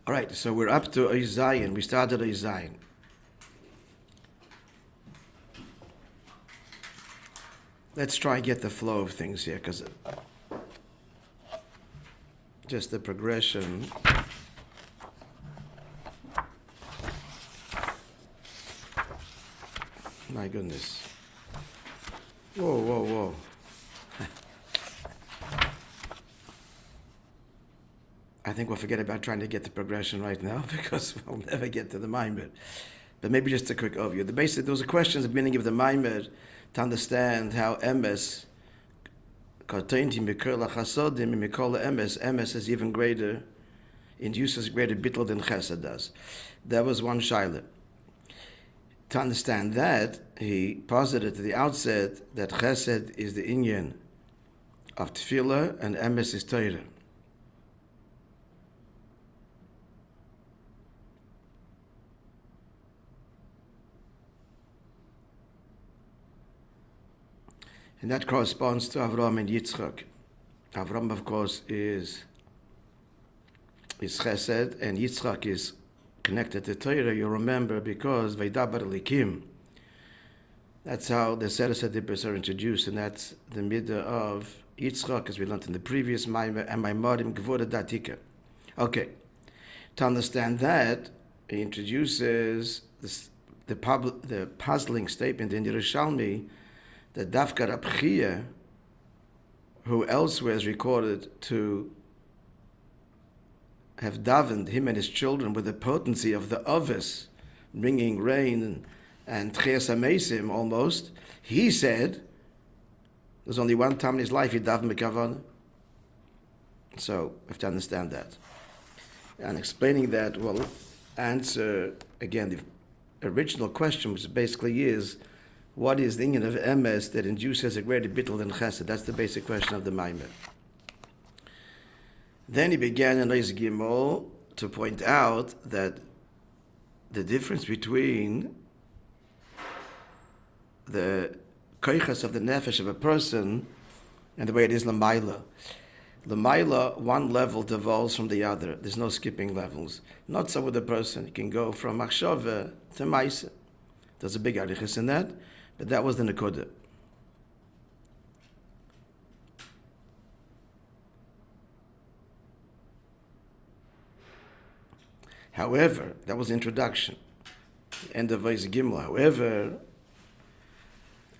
All right, so we're up to Zion. We started Zion. Let's try and get the flow of things here, because just the progression. My goodness. Whoa, whoa, whoa. I think we'll forget about trying to get the progression right now because we'll never get to the Maimed. But maybe just a quick overview. There was a question at the beginning of the Maimed to understand how emes, Kotointi, Hasdim, emes is even greater, induces greater bittul than chesed does. That was one shaila. To understand that, he posited at the outset that chesed is the inyan of tefillah and emes is Torah. And that corresponds to Avram and Yitzchak. Avram, of course, is chesed, and Yitzchak is connected to Torah, you remember, because Veidabar Elikim. That's how the Seres HaDibros are introduced, and that's the midah of Yitzchak, as we learned in the previous Maimer, and Maimarim Gvura Datika. Okay, to understand that, he introduces the puzzling statement in Yerushalmi that Dafka Rab Chia, who elsewhere is recorded to have davened, him and his children, with the potency of the Ovis, bringing rain and Tchias HaMesim almost, he said, there's only one time in his life he davened B'Kavanah. So, we have to understand that. And explaining that will answer, again, the original question, which basically is, what is the inyan of emes that induces a greater bittul than chesed? That's the basic question of the Maimer. Then he began in Ois Gimel to point out that the difference between the koichas of the nefesh of a person and the way it is l'mayla. L'mayla, one level devolves from the other. There's no skipping levels. Not so with a person. You can go from machshava to maisa. There's a big arichis in that, but that was the nekuda. However, that was introduction, end of Ois Gimel. However,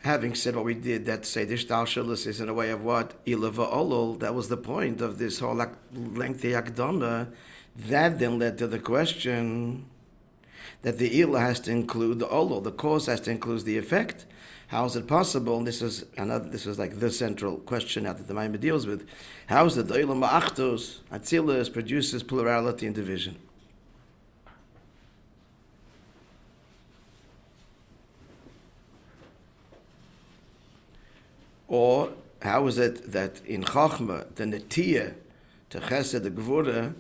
having said what we did, that say the shtalshalus is in a way of what? Ilava Olol, that was the point of this whole lengthy akdama. That then led to the question that the ila has to include the olol, the cause has to include the effect. How is it possible? And this is like the central question now that the Maimon deals with. How is it the ila ma'achtos, atzilus, produces plurality and division? Or how is it that in Chachma, the Netiyah to Chesed, the Gvura,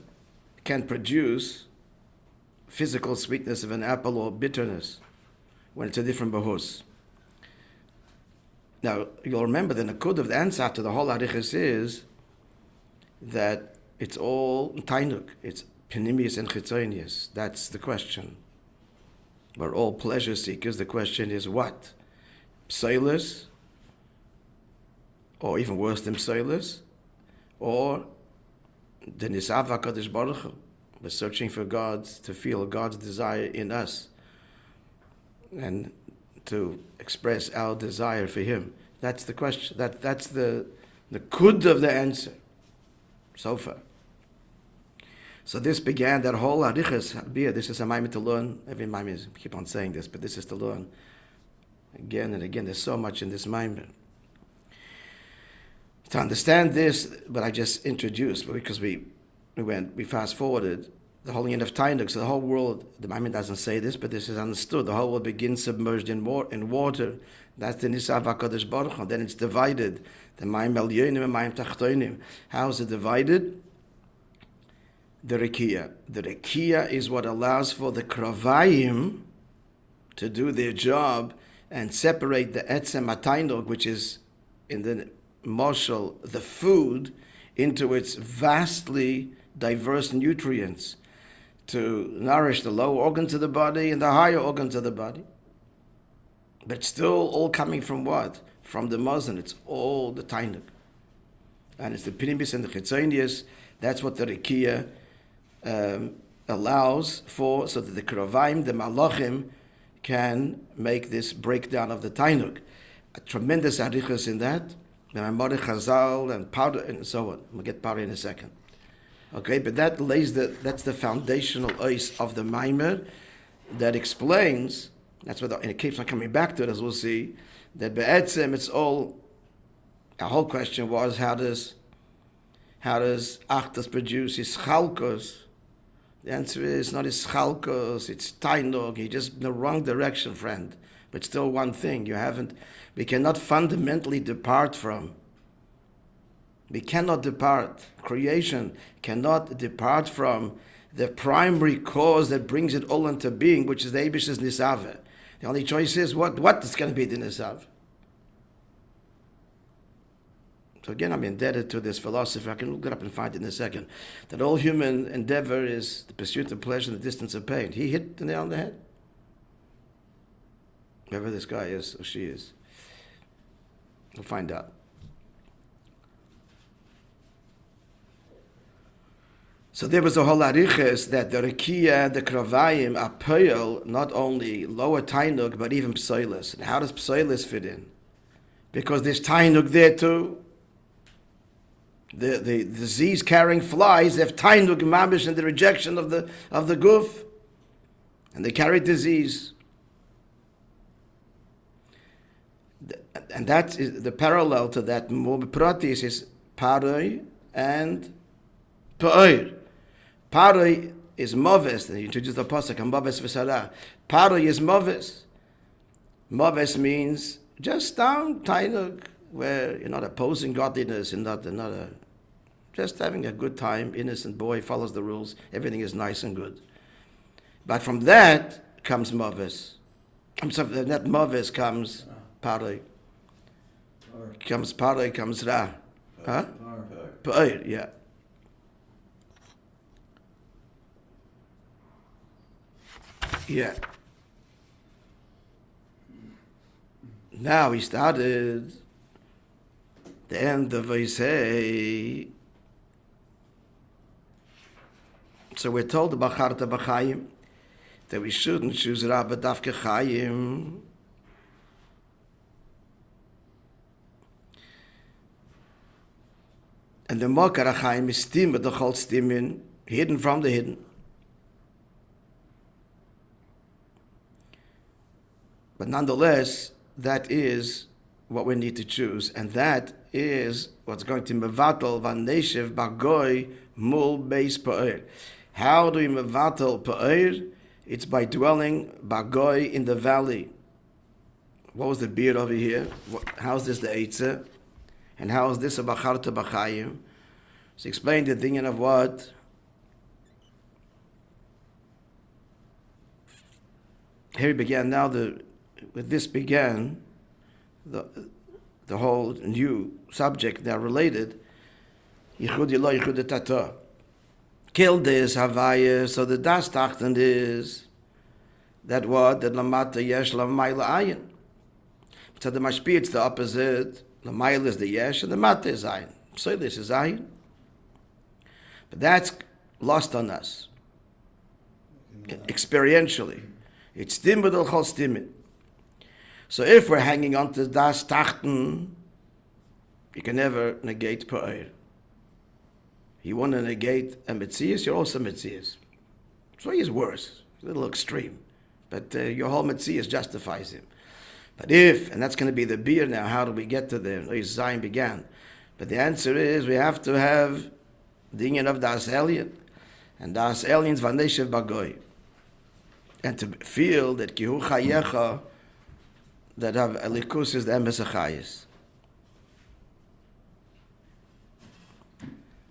can produce physical sweetness of an apple or bitterness when it's a different bahus? Now, you'll remember the Nakud of the answer to the whole Arichis is that it's all Tainuk, it's Penimius and Chitzonius. That's the question. We're all pleasure seekers. The question is what? Psailus? Or even worse than psailus, or the nisava kadosh baruch Hu. We're searching for God, to feel God's desire in us, and to express our desire for Him. That's the question. That's the kud of the answer so far. So this began that whole arichas. This is a maimer to learn. Every maimer keep on saying this, but this is to learn again and again. There's so much in this maimer. To understand this, but I just introduced, because we fast forwarded the whole end of Tainuk, so the whole world, the Maimon doesn't say this, but this is understood, the whole world begins submerged in water. That's the Nisav HaKadosh Baruch Hu. Then it's divided, the Mayim Elyonim and Mayim Tachtonim. How is it divided? The Rekiya. The Rekiya is what allows for the Kravayim to do their job and separate the Etzem HaTainuk, which is in the Moshel, the food, into its vastly diverse nutrients. to nourish the lower organs of the body and the higher organs of the body. But still all coming from what? From the muzzin. It's all the tainuk. And it's the pinimis and the chitzonius. That's what the Rikiya allows for, so that the Krovayim, the Malachim, can make this breakdown of the tainuk. A tremendous arichas in that. The Mamari Chazal and powder and so on. We'll get powder in a second. Okay, but that's the foundational ois of the Maimer that explains, that's what, and it keeps on coming back to it, as we'll see, that be'etzem, it's all, our whole question was, how does Achtas produce his chalkos? The answer is not his chalkos, it's tainug. You're just in the wrong direction, friend. But still one thing, we cannot fundamentally depart from. We cannot depart. Creation cannot depart from the primary cause that brings it all into being, which is the Eibish's Nisave. The only choice is what is going to be the Nisave. So again, I'm indebted to this philosophy. I can look it up and find it in a second. That all human endeavor is the pursuit of pleasure and the distance of pain. He hit the nail on the head. Whoever this guy is or she is. We'll find out. So there was a whole ariches that the Rikiya, the Kravayim, are poel, not only lower tainuk, but even psoilis. And how does psoilis fit in? Because there's tainuk there too. The disease-carrying flies have tainuk mamish in the rejection of the guf. And they carry disease. And that is the parallel to that. More pratis is paroi and pa'or. Paroi is moves. He introduced the pasuk and moves v'sarah. Paroi is moves. Moves means just down tainuk, where you're not opposing godliness and not just having a good time. Innocent boy follows the rules. Everything is nice and good. But from that comes moves. From that moves comes paroi. Comes paroi, comes ra. Huh? Pa'or, yeah. Yeah. Now we started the end of Moishe. So we're told about Charta B'Chaim that we shouldn't choose Rabbi Dafke Chaim. And the Mokar HaChaim is stim, the whole stimin, hidden from the hidden. But nonetheless, that is what we need to choose, and that is what's going to mevatel vaneshev bagoy mul beis pa'or. How do we mevatel pa'or? It's by dwelling bagoy in the valley. What was the beard over here? How is this the eitzah? And how is this a bacharta b'chayim? So explain the thing of what? Here we began now with this began the whole new subject that are related. Yichud Yilo, Yichud Tata. Kill this Havaya, so the das tachten is that what? That Lamata Yesh Lamayla Ayin. So the Mashpi, it's the opposite. Lamayla is the Yesh and the Mata is Ayin. So this is Ayin. But that's lost on us. Experientially. It's Timbadal Chol Stimit. So if we're hanging on to das tachten, you can never negate pa'or. You want to negate a metzias, you're also metzias. So he's worse, a little extreme. But your whole metzias justifies him. But if, and that's going to be the beer now, how do we get to there? Zion began. But the answer is we have to have the union of das alien. And das alien's vaneshev bagoy. And to feel that kihu chayecha, that have elikus is the emes achayis.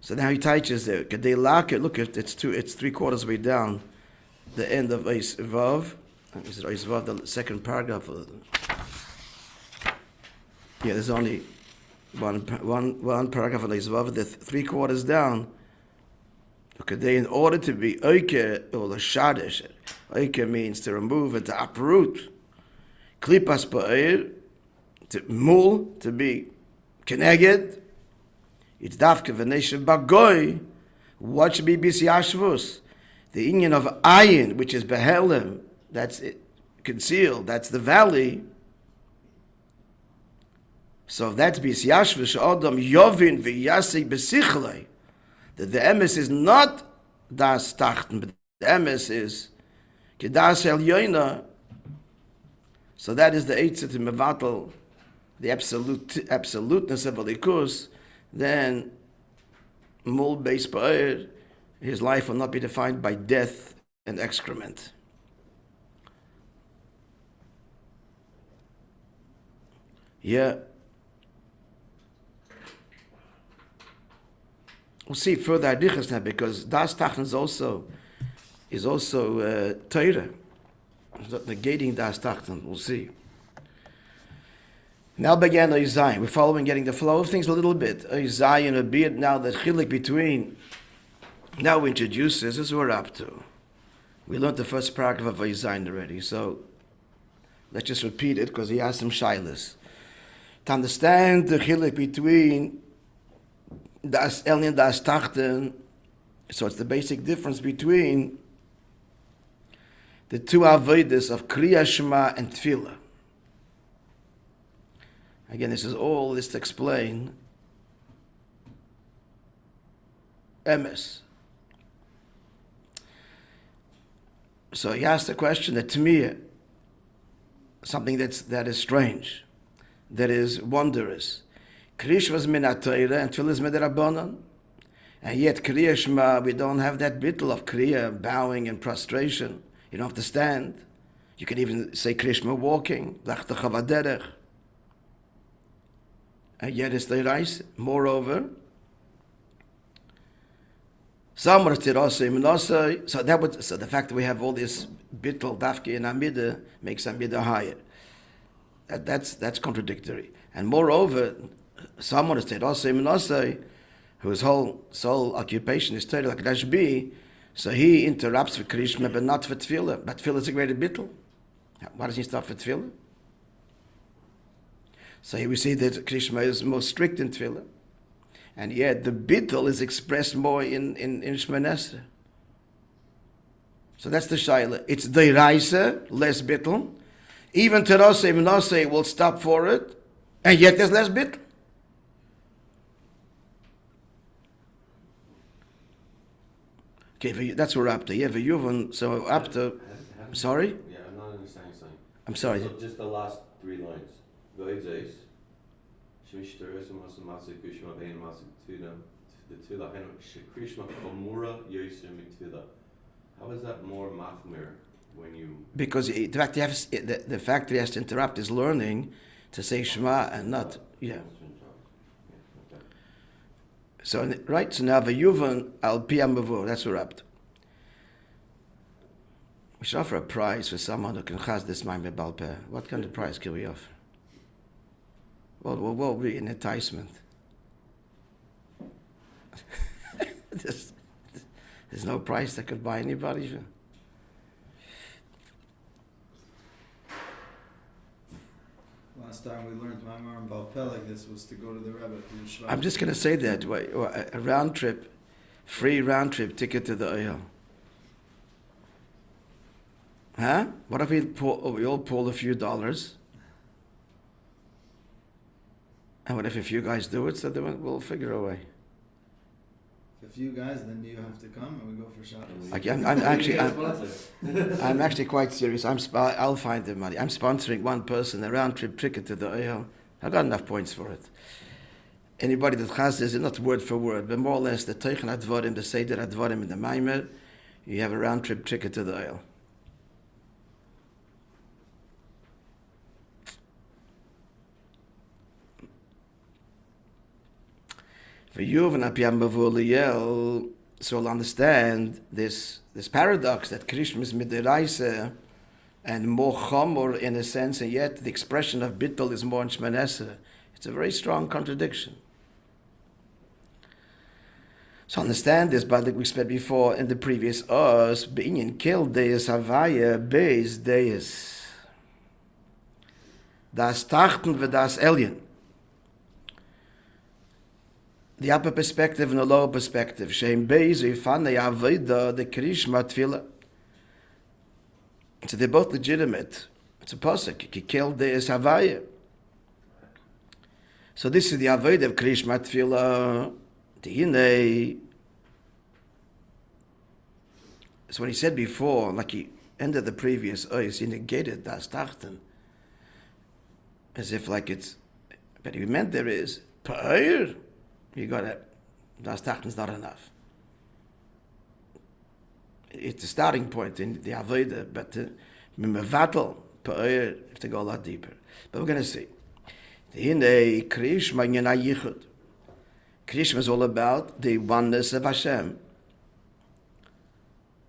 So now he teaches there. Look, it's 3/4 way down, the end of Eis Vav. Is it Eis Vav, the second paragraph? Yeah, there's only one paragraph on Eis Vav. The 3/4 down. Okay, in order to be oiker or l'shadish, oiker means to remove and to uproot. Klipas ba'ir, to mul, to be keneged. It's dafke v'neshev bagoy. What should be bisyashvus? The union of ayin, which is behelim, that's it, concealed, that's the valley. So if that's bisyashvus, adam yovin v'yasei besichlei, that the emes is not das tachten, but the emes is kedas elyoina. So that is the eitzet in mevatel, the absoluteness of alikus. Then mul beis ba'ir, his life will not be defined by death and excrement. Yeah. We'll see further adichas now, because das tachen is also Torah. It's not negating das tachen. We'll see. Now began Oizayin. We're following, getting the flow of things a little bit. Oizayin, a bit now the chilik between. Now we introduce this is what we're up to. We learned the first paragraph of Oizayin already, so let's just repeat it because he has some shilas. To understand the chilik between das elyon and das tachten, so it's the basic difference between the two avodas of Kriya Shema and Tefillah. Again, this is all this to explain emes. So he asked the question that to me, something that is strange, that is wondrous. Kriya was min ha-Torah and Tefillah is midrabanan, and yet Kriya Shema we don't have that bittul of Kriya, bowing and prostration. You don't have to stand. You can even say Kriya Shema walking. And yet it's the rice. Moreover, so the fact that we have all this bittul dafki in Amida makes Amida higher. That's contradictory. And moreover, someone has said also whose whole sole occupation is Torah, like Rabbi, so he interrupts for Krishma, but not for Tefillah. But Tefillah is a greater bittul. Why does he stop for Tefillah? So here we see that Krishma is most strict in Tefillah. And yet the bittul is expressed more in Shemona Esrei. So that's the shaila. It's deiraisa, less bittul. Even Terosei V'nosei will stop for it, and yet there's less bittul. Okay, that's what we're up to. Yeah, V'yuvon, so up to... Sorry? Yeah, I'm not understanding something. I'm sorry. So just the last three lines. V'oidzeis, Shemish Teresim Masum Masuk Krishma Bein Masuk Tefillah, the Tefillah, and Krishma Komura Yosem Tefillah. How is that more machmir when you... Because the fact, the fact that he has to interrupt his learning to say Shema and not... Yeah. So, right, so now V'yuvon al Piyam Bavur, that's what we're up to. We should offer a prize for someone who can chaz this mind with Baal Peh. What kind of prize can we offer? Well, what will be an enticement? There's no price that could buy anybody. Last time we learned Maamar and Baal Peh like this was to go to the Rabbi. I'm just going to say that. A round trip, free round trip ticket to the Ohel. Huh? What if we all pull a few dollars? And what if a few guys do it? So then we'll figure a way. A few guys, then you have to come and we go for Shabbos. I'm actually quite serious. I'll find the money. I'm sponsoring one person a round trip ticket to the Ohel. I've got enough points for it. Anybody that has this, not word for word, but more or less the Teichen Advarim, the Seder Advarim in the Maimer, you have a round trip ticket to the Ohel. So we'll understand this paradox that Krishma is midiraisa and more chamor in a sense, and yet the expression of bittul is more in Shemona Esrei. It's a very strong contradiction. So understand this, but like we said before in the previous us, being killed deis havaya beis deis. Das Tachten ve das Elyon. The upper perspective and the lower perspective. Shem beis ifane yavida the krishma tefillah. So they're both legitimate. It's a pasuk. Ki killed deis havaya. So this is the avodah of krishma tefillah. So when he said before, like he ended the previous ois, he negated das Tachten. As if like it's, but he meant there is, pa'ir, you got it, das Tachten's not enough. It's a starting point in the avodah, but mevatel, pa'ir, you have to go a lot deeper. But we're going to see. Krishma yena yichud. Krishma is all about the oneness of Hashem.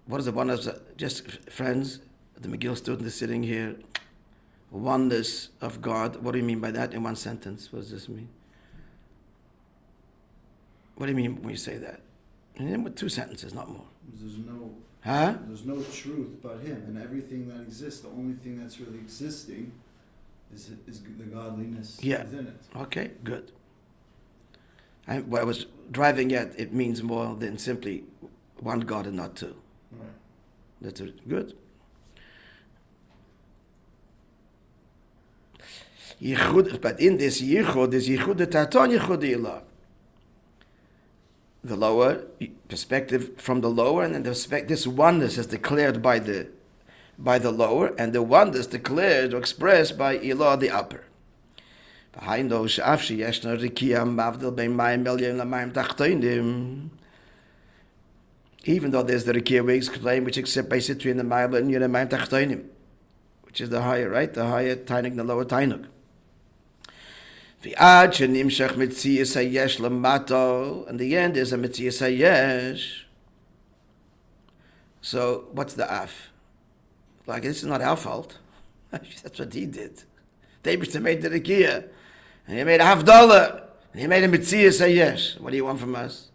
What is the oneness? Just friends, the McGill student is sitting here. Oneness of God. What do you mean by that in one sentence? What does this mean? What do you mean when you say that? And with two sentences, not more. There's no truth but Him, and everything that exists, the only thing that's really existing is the godliness within it. Okay, good. What I was driving at, it means more than simply one God and not two. Right. That's good. Yichud, but in this yichud is yichud taton yichud ilah. The lower perspective from the lower, and then this oneness is declared by the lower, and the oneness declared or expressed by ilah, the upper. Even though there's the Rikiya we explain, which is basically between the Ma'ila and the Mayim Tachtoinim, which is the higher, right? The higher Tainuk, the lower Tainuk. And the end is a Metzias Hayesh. So, what's the Af? Like, this is not our fault. That's what he did. David made the Rikiya. And he made a $50. And he made a Metzias Hayesh. What do you want from us?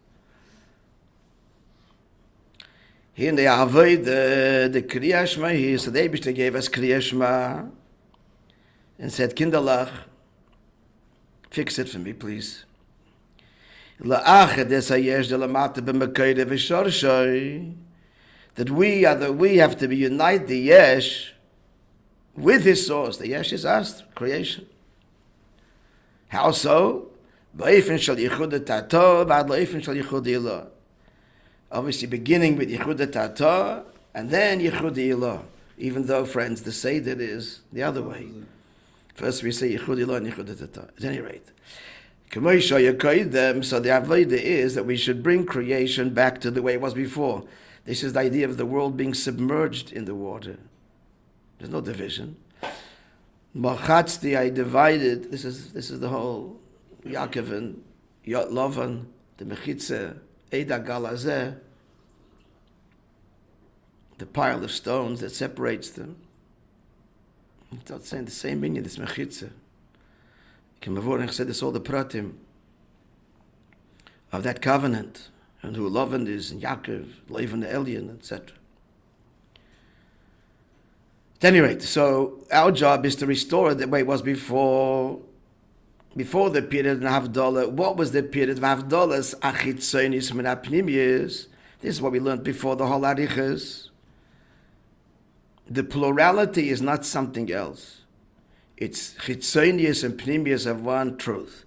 Here in the Avoid, the Kriya Shema, he said, David gave us Kriya Shema and said, Kinderlach, fix it for me, please. That we have to be unite the Yesh with his source. The Yesh is us, creation. How so? Obviously beginning with Yichud Tato and then Yichud Ilah. Even though, friends, the Seder is the other way. First we say Yichud Ilah and Yichud Tato. At any rate. So the Avodah is that we should bring creation back to the way it was before. This is the idea of the world being submerged in the water. There's no division. Machatzti, I divided. This is the whole Yaakov and Lavan, the Mechitza, Eda Galazeh, the pile of stones that separates them. It's not saying the same meaning, this Mechitza. Kemavor said this all the pratim of that covenant, and who Lavan is, and Yaakov, Lavan the Elyon, etc. At any rate, so our job is to restore it the way it was before the period of Havdalah. What was the period of Havdalah's achitzonis min apnimius? This is what we learned before the whole arichas. The plurality is not something else. It's chitzonius and pnimius of one truth.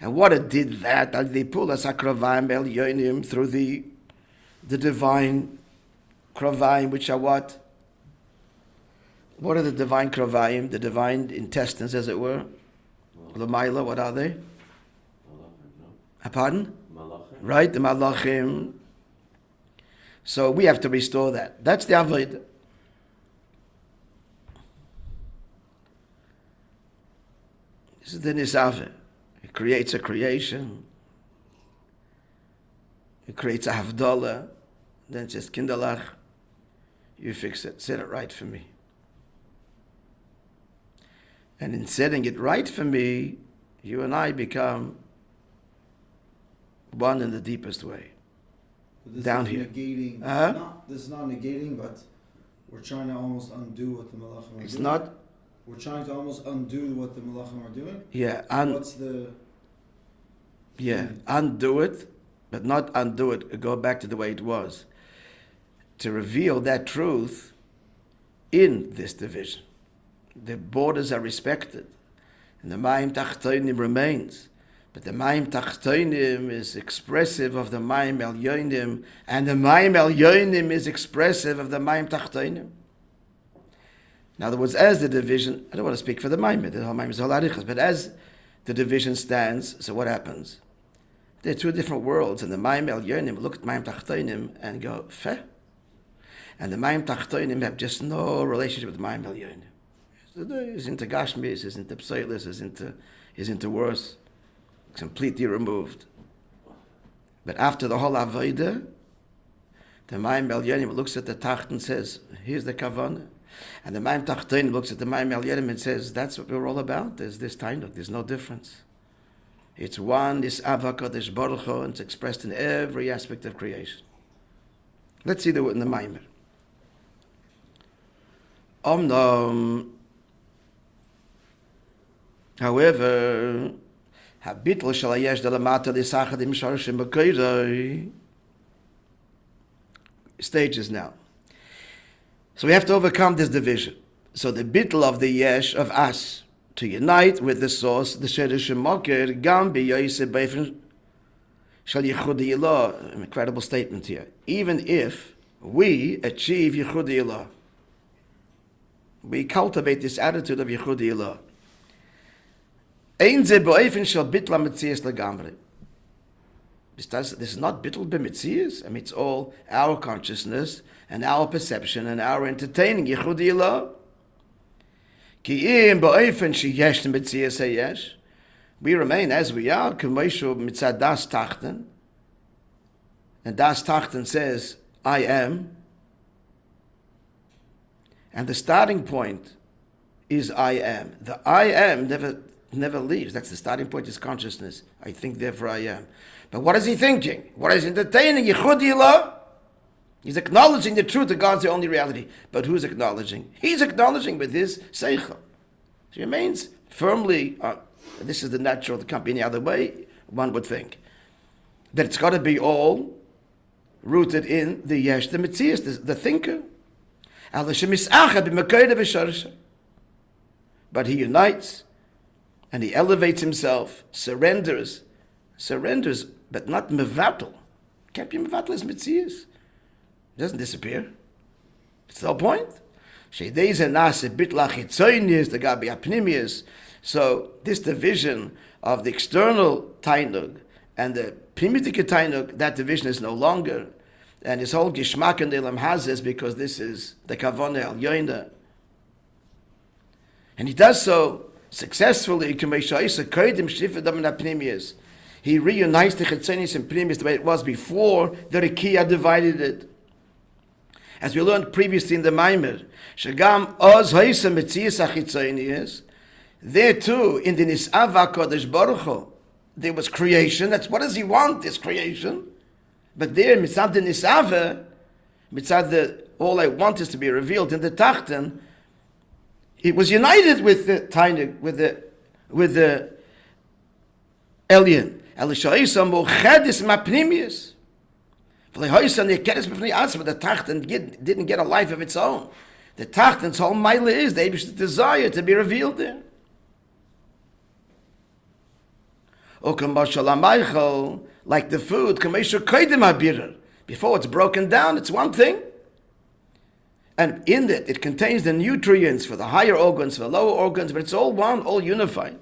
And what it did that, they pulled us akravayim elyonim through the divine kravayim, which are what? What are the divine kravayim, the divine intestines, as it were? L'mayla, what are they? Pardon? Malachim. Right, the malachim. So we have to restore that. That's the avodah. This is the nisaveh. It creates a creation. It creates a havdalah. Then it says, Kinderlach, you fix it. Set it right for me. And in setting it right for me, you and I become one in the deepest way. But this down is here. Negating, Uh-huh. this is not negating, but we're trying to almost undo what the Malachim are It's doing. not. We're trying to almost undo what the Malachim are doing. Yeah, What's the... undo it, but not undo it. Go back to the way it was. To reveal that truth in this division. The borders are respected. And the Mayim Tachtoinim remains. But the Mayim Tachtoinim is expressive of the Mayim Elyonim, and the Mayim Elyonim is expressive of the Mayim Tachtoinim. In other words, as the division, I don't want to speak for the Mayim, the whole Mayim is Halarichas, but as the division stands, so what happens? There are two different worlds, and the Mayim Elyonim look at Mayim Tachtoinim and go, Feh. And the Mayim Tachtoinim have just no relationship with the Mayim Elyonim. He's into Gashmis, he's into Psoilis, he's into worse. Completely removed. But after the whole Avodah, the Mayim Elyonim looks at the Tacht and says, here's the Kavanah. And the Mayim Tachtoinim looks at the Mayim Elyonim and says, that's what we're all about. There's this Tainuk, there's no difference. It's one, this Ava Kodesh Baruch Hu, and it's expressed in every aspect of creation. Let's see the word in the Maimer. However, habitl shel hayesh delamata l'sachadim sharshim b'koiroi. Stages now. So we have to overcome this division. So the bitl of the yesh of us to unite with the source, the sherish moker gam b'yoyse b'efen shel yichudi ilah. An incredible statement here. Even if we achieve yichudi ilah, we cultivate this attitude of yichudi ilah. This is not bittul b'mitzias. I mean, it's all our consciousness and our perception and our entertaining. Yichudi ilah. Ki im ba'ofen sheyesh mitzias hayesh. We remain as we are. K'moishu mitzad das tachten. And das tachten says, I am. And the starting point is I am. The I am never leaves. That's the starting point, is consciousness. I think, therefore I am. But what is he thinking? What is he entertaining? Yichudi ilah. He's acknowledging the truth that God's the only reality. But who's acknowledging? He's acknowledging with his seichel. He remains firmly, this is the natural, it can't be any other way, one would think, that it's got to be all rooted in the yesh, the mitzias, the thinker. But he unites, and he elevates himself, surrenders, but not mevatel. Can't be mevatel as mitzias. It doesn't disappear. It's the whole point. So this division of the external tainug and the primitive tainug, that division is no longer. And his whole gishmak and elam hazes, because this is the kavanah al yoina. And he does so successfully. He reunites the chetzonis and pnimis the way it was before the Rikiya divided it. As we learned previously in the Maimer, Shagam Oz Haisa Metzias HaChitzonius, there too, in the Nisava Kodesh Baruch Hu, there was creation. That's what does he want, this creation? But there, Mitzad the Nisava, Mitzad the, all I want is to be revealed in the Tachten, it was united with the Tainig, with the Elyon. Elishaisa Mochedis Mapnimius. But the Tachten didn't get a life of its own. The Tachten's whole Maila is the Eibish's desire to be revealed there. Like the food, before it's broken down, it's one thing. And in it contains the nutrients for the higher organs, for the lower organs, but it's all one, all unified.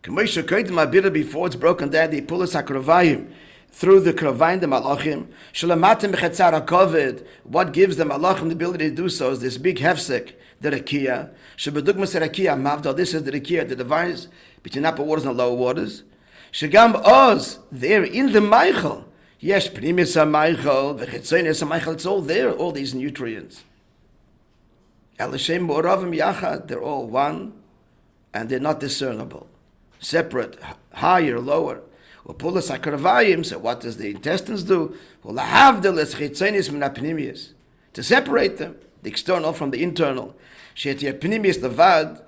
Before it's broken down, the pulas hakrovayim through the krovayim, the malachim. Shalamatim b'chetzar hakovid. What gives the malachim the ability to do so is this big hefsek, the rakia. Shebedugmas rakia mavdal. This is the rakia, the divides between upper waters and lower waters. Shagam oz there in the meichel. Yes, primis ha-meichel v'chetzonis ha-meichel. It's all there. All these nutrients. Elishem moravim yachad. They're all one, and they're not discernible. Separate, higher, lower. Upulas hakravayim. So what does the intestines do? Ulahavdeles chitzenis min apnimius, to separate them, the external from the internal. Shetia pnimius levad.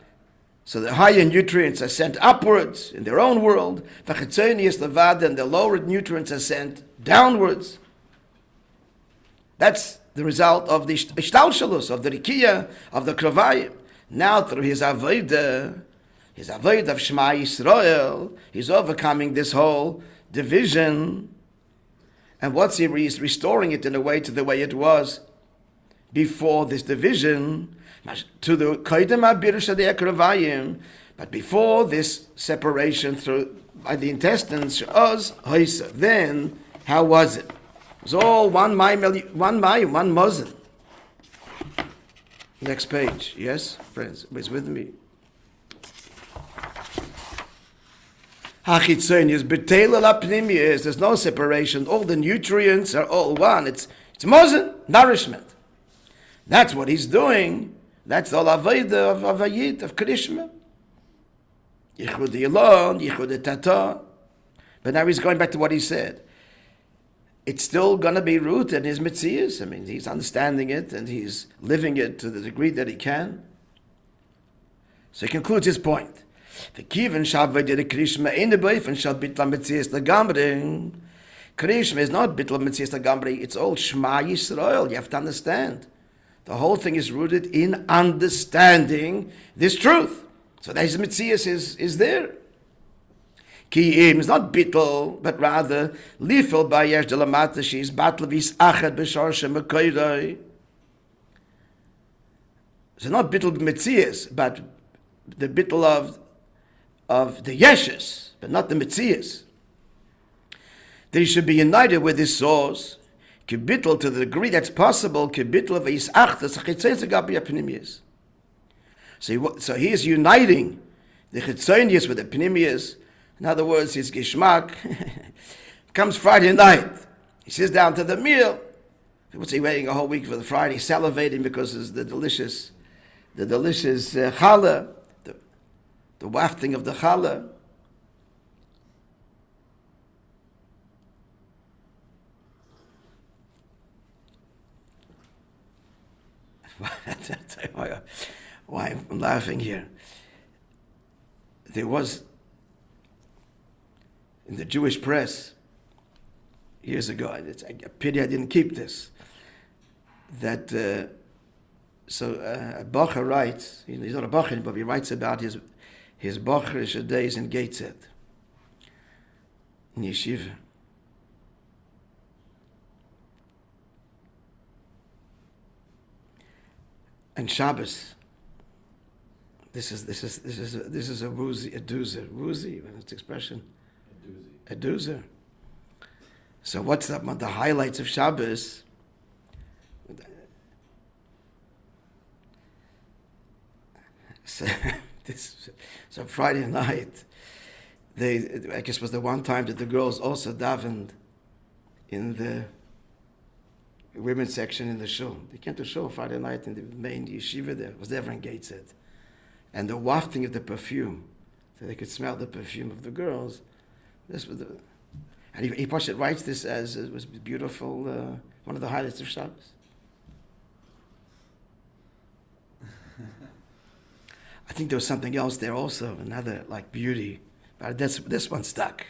So the higher nutrients are sent upwards in their own world. V'chitzonius levad, and the lower nutrients are sent downwards. That's the result of the ishtalshalus, of the rikiya, of the kravayim. Now through his avodah of Shema Yisrael, he's overcoming this whole division. And what's he restoring it in a way to the way it was before this division, to the Koydem HaBirusha Kravayim, but before this separation through by the intestines, then how was it? It was all one mozen. Next page, yes, friends, it's with me. Hachitzonius b'teil lapnimius. There's no separation. All the nutrients are all one. It's mozen, nourishment. That's what he's doing. That's all avodah of Ayit, of Krishma. Yichud Yilon, Yichud Tata. But now he's going back to what he said. It's still going to be rooted in his mitzias. I mean, he's understanding it and he's living it to the degree that he can. So he concludes his point. Krishma is not bitla mitzias lagamri. It's all Shema Yisrael. You have to understand. The whole thing is rooted in understanding this truth. So that his mitzias is there. Ki is not bitl, but rather lifel bayesh de lamata. She is batl vis achad b'shar shemekoydai. So not bitl mitzias, but the bitl of the yeshes, but not the mitzias. They should be united with this source. Kibitl, to the degree that's possible. Kibitl of his achdas chitzonius agapi apnimius. So he is uniting the chitzonius with the pnimius. In other words, his gishmak comes Friday night. He sits down to the meal. What's he waiting a whole week for the Friday? Salivating because it's the delicious challah, the wafting of the challah. Why I'm laughing here. There was in the Jewish press years ago, it's a pity I didn't keep this, that a Bacher writes, he's not a Bacher, but he writes about his Bacherish days in Gateshead, in Yeshiva. And Shabbos. This is a woozy, a doozer. Woozy, what's the expression? A doozer. So what's the highlights of Shabbos? So Friday night, I guess was the one time that the girls also davened in the women's section in the shul. They came to shul Friday night in the main yeshiva there. It was there in Gateshead. And the wafting of the perfume, so they could smell the perfume of the girls. This was and he writes this as it was beautiful, one of the highlights of Shabbos. I think there was something else there also, another like beauty, but this one stuck.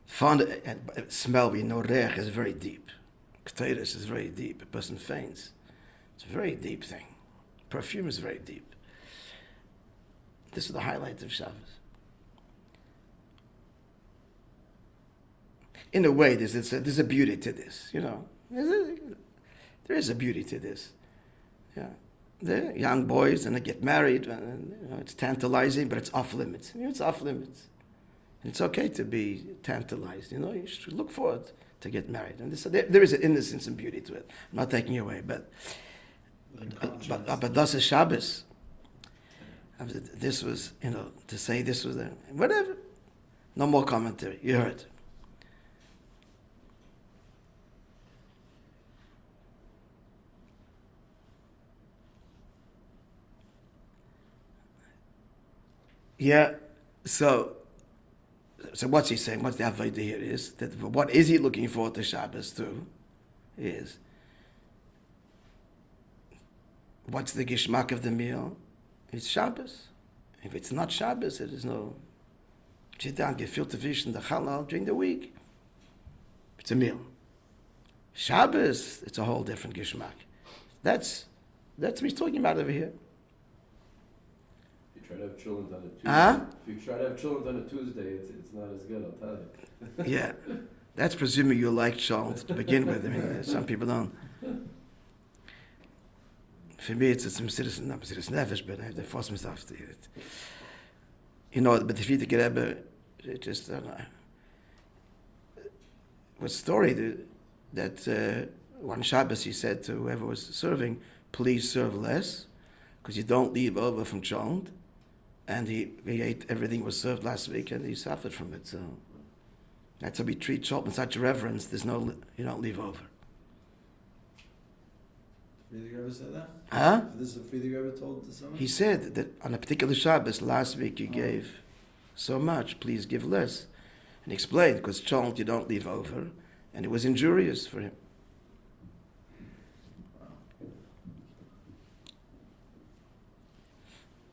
Fond and smell, we know reich is very deep. K'teiris is very deep. A person faints. It's a very deep thing. Perfume is very deep. This is the highlight of Shabbos. In a way, there's a beauty to this, you know. There is a beauty to this. Yeah. They're young boys and they get married, and it's tantalizing, but it's off limits. It's off limits. And it's okay to be tantalized, you should look forward to get married. And there is an innocence and beauty to it. I'm not taking it away, but das is Shabbos. This was, to say this was whatever. No more commentary. You heard. Yeah. So what's he saying? What's the avodah here is that what is he looking forward to Shabbos to? Is what's the gishmak of the meal? It's Shabbos. If it's not Shabbos, it is no. Sit down, get filter fish and the halal during the week. It's a meal. Shabbos, it's a whole different gishmak. That's what he's talking about over here. If you try to have children on a Tuesday, Huh? if you try to have children on a Tuesday, it's not as good, I'll tell you. Yeah. That's presuming you like children to begin with. I mean, some people don't. For me, it's some citizen, not citizen nefesh, but I have to force myself to eat it. You know, but the Frierdiker Rebbe, it just, I don't know. Was a story that one Shabbos he said to whoever was serving, please serve less, because you don't leave over from chont. And he ate everything was served last week, and he suffered from it. So that's how we treat chont with such reverence. You don't leave over. Frierdiker Rebbe said that? Huh? This is what Frierdiker Rebbe told to someone? He said that on a particular Shabbos last week you gave so much, please give less. And he explained, because chont you don't leave over, and it was injurious for him.